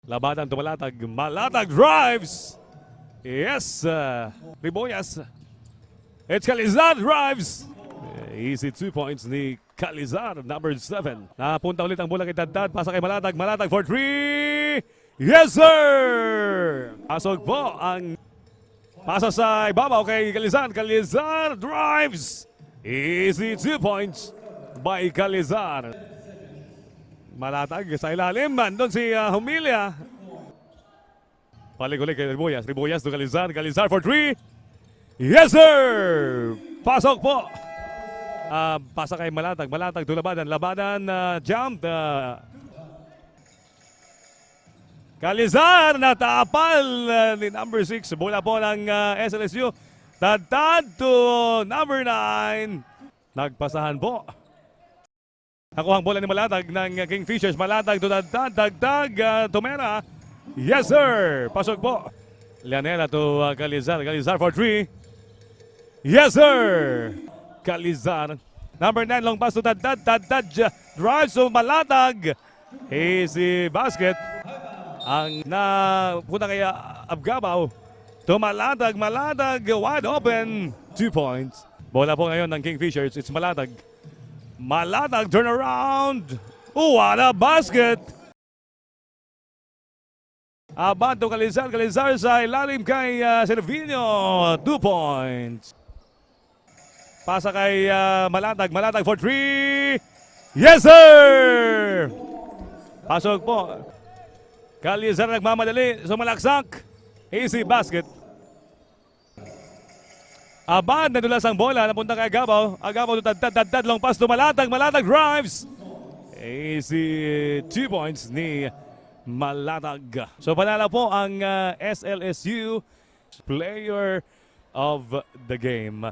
Labanan tumalatag, malatag drives. Yes, Riboyas. It's Calizar drives. Easy 2 points ni Calizar, number 7. Napunta ulit ang bola kay Daddad. Pasa kay Malatag. Malatag for 3. Yes, sir! Pasok po ang pasa sa ibabaw kay Calizar. Calizar drives. Easy 2 points by Calizar. Malatag sa ilalim. Doon si Humilia. Balik-ulit kay Riboyas. Riboyas to Calizar. Calizar for 3. Yes, sir! Pasok po. Pasa kay Malatag. Malatag to labanan. Labanan, jump. Calizar natapal ni number 6. Bola po ng SLSU. Daddad to number 9. Nagpasahan po. Nakuha ang bola ni Malatag ng Kingfishers. Malatag to Daddad. Dagdag. Tomera. Yes, sir. Pasok po. Lianera to Calizar. Calizar for 3. Yes, sir. Calizar. Number 9, long pass to Daddad. Daddad drives to Malatag. Easy basket. Ang napunta kay Abgabaw. To Malatag. Malatag wide open. 2 points. Bola po ngayon ng Kingfishers. It's Malatag. Malatag turn around. What a basket. Abanto Calizar. Calizar sa ilalim kay Servillo. 2 points. Pasa kay Malatag. Malatag for 3. Yes, sir! Pasok po. Calizar nagmamadali. Sumalaksak. Easy basket. Abad nadulas ang bola. Napunta kay Agabaw. Agabaw to Daddad. Long pass to Malatag. Malatag drives. Easy 2 points ni Malatag. So panalo po ang SLSU player of the game.